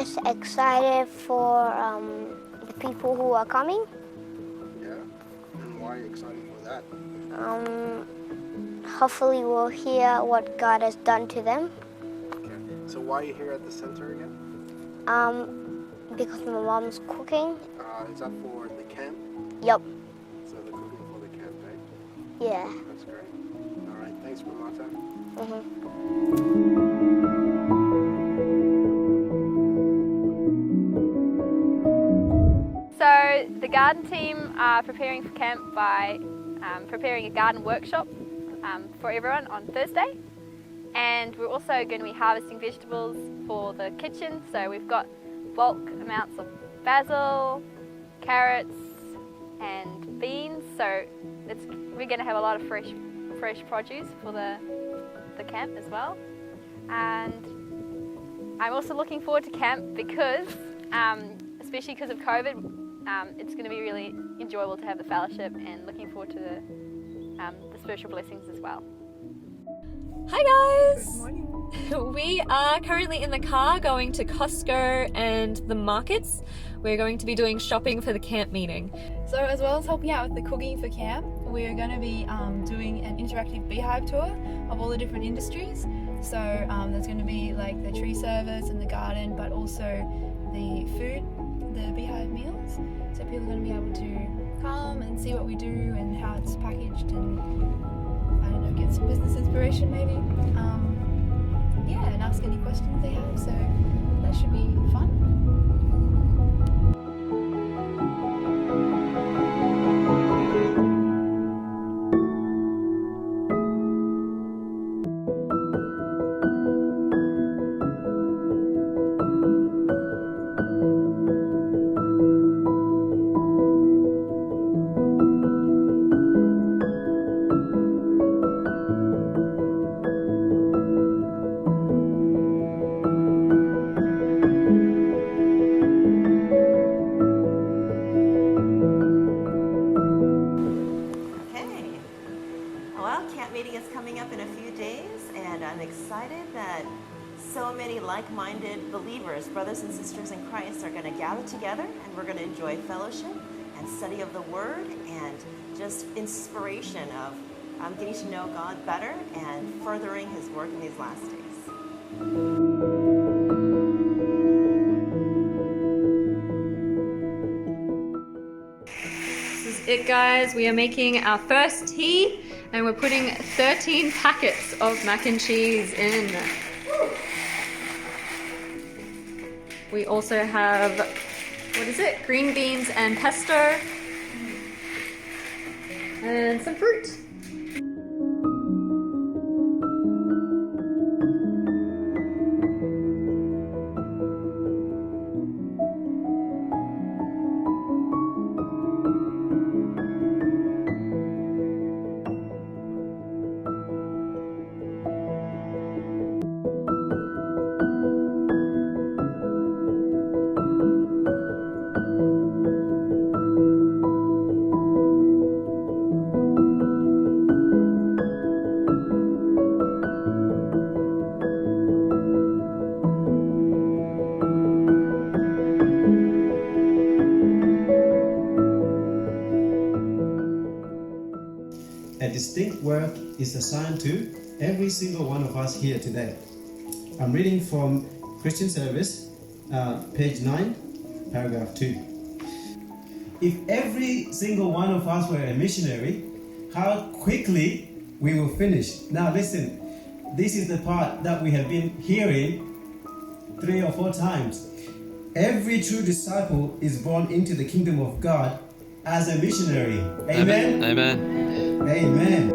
just excited for the people who are coming. Yeah? And why are you excited for that? Hopefully we'll hear what God has done to them. Okay. So why are you here at the center again? Because my mom's cooking. Is that for the camp? Yep. So they're cooking for the camp, eh? Yeah. That's great. All right, thanks, Marta. So the garden team are preparing for camp by preparing a garden workshop for everyone on Thursday, and we're also going to be harvesting vegetables for the kitchen. So we've got bulk amounts of basil, carrots and beans, so we're going to have a lot of fresh produce for the camp as well. And I'm also looking forward to camp because especially because of COVID, it's going to be really enjoyable to have the fellowship, and looking forward to the spiritual blessings as well. Hi guys! Good morning. We are currently in the car going to Costco and the markets. We're going to be doing shopping for the camp meeting. So as well as helping out with the cooking for camp, we're going to be doing an interactive beehive tour of all the different industries. So there's going to be like the tree service and the garden, but also the food, the beehive meals. So people are going to be able to come and see what we do and how it's packaged, and I don't know, get some business inspiration maybe. Yeah, and ask any questions they have. So that should be fun. I'm excited that so many like-minded believers, brothers and sisters in Christ, are going to gather together, and we're going to enjoy fellowship and study of the Word and just inspiration of getting to know God better and furthering His work in these last days. This is it, guys. We are making our first tea, and we're putting 13 packets of mac and cheese in. We also have, what is it? Green beans and pesto. And some fruit. A distinct work is assigned to every single one of us here today. I'm reading from Christian Service, page 9, paragraph 2. If every single one of us were a missionary, how quickly we will finish. Now listen, this is the part that we have been hearing 3 or 4 times. Every true disciple is born into the kingdom of God as a missionary. Amen? Amen. Amen.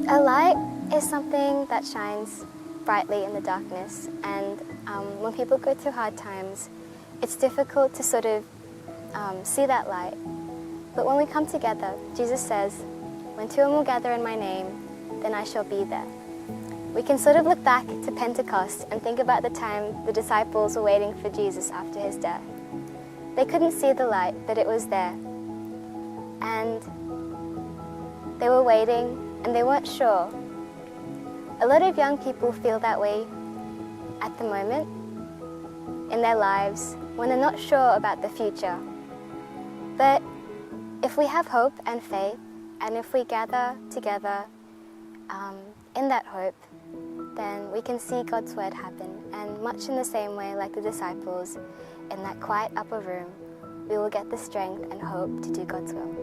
A light is something that shines brightly in the darkness, and when people go through hard times, it's difficult to sort of see that light. But when we come together, Jesus says, when two or more gather in my name, then I shall be there. We can sort of look back to Pentecost and think about the time the disciples were waiting for Jesus after his death. They couldn't see the light, but it was there. And they were waiting, and they weren't sure. A lot of young people feel that way at the moment in their lives when they're not sure about the future. But if we have hope and faith, and if we gather together in that hope, then we can see God's word happen. And much in the same way, like the disciples in that quiet upper room, we will get the strength and hope to do God's will.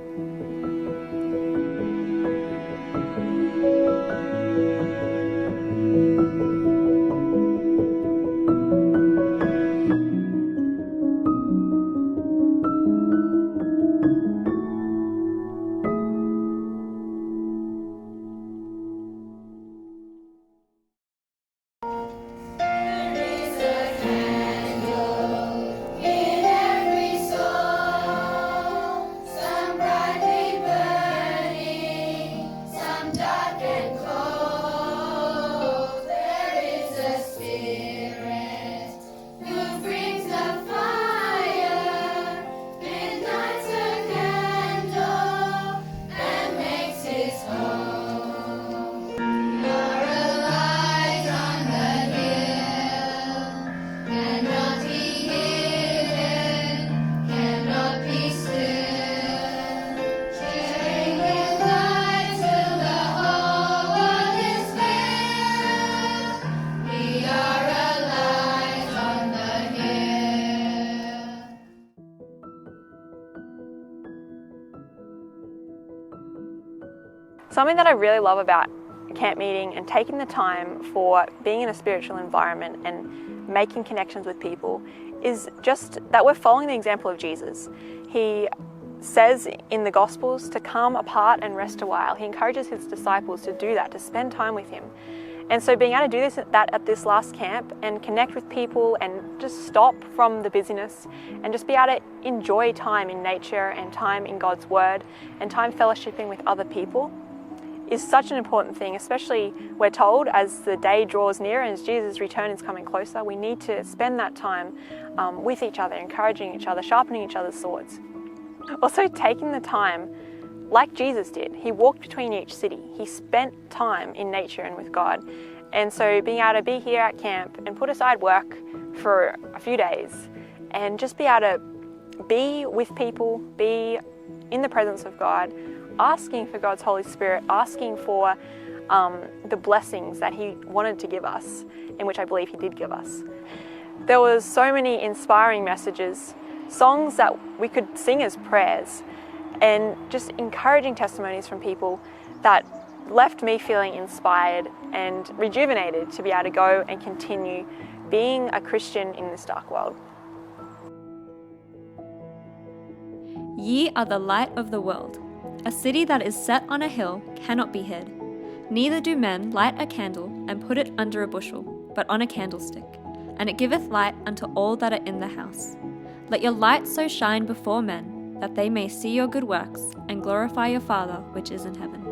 Something that I really love about camp meeting and taking the time for being in a spiritual environment and making connections with people is just that we're following the example of Jesus. He says in the Gospels to come apart and rest a while. He encourages his disciples to do that, to spend time with him. And so being able to do that at this last camp and connect with people and just stop from the busyness and just be able to enjoy time in nature and time in God's word and time fellowshipping with other people is such an important thing, especially we're told as the day draws near and as Jesus' return is coming closer, we need to spend that time with each other, encouraging each other, sharpening each other's swords. Also taking the time, like Jesus did, he walked between each city. He spent time in nature and with God. And so being able to be here at camp and put aside work for a few days and just be able to be with people, be in the presence of God, asking for God's Holy Spirit, asking for the blessings that he wanted to give us, in which I believe he did give us. There was so many inspiring messages, songs that we could sing as prayers, and just encouraging testimonies from people that left me feeling inspired and rejuvenated to be able to go and continue being a Christian in this dark world. Ye are the light of the world. A city that is set on a hill cannot be hid. Neither do men light a candle and put it under a bushel, but on a candlestick, and it giveth light unto all that are in the house. Let your light so shine before men, that they may see your good works and glorify your Father which is in heaven.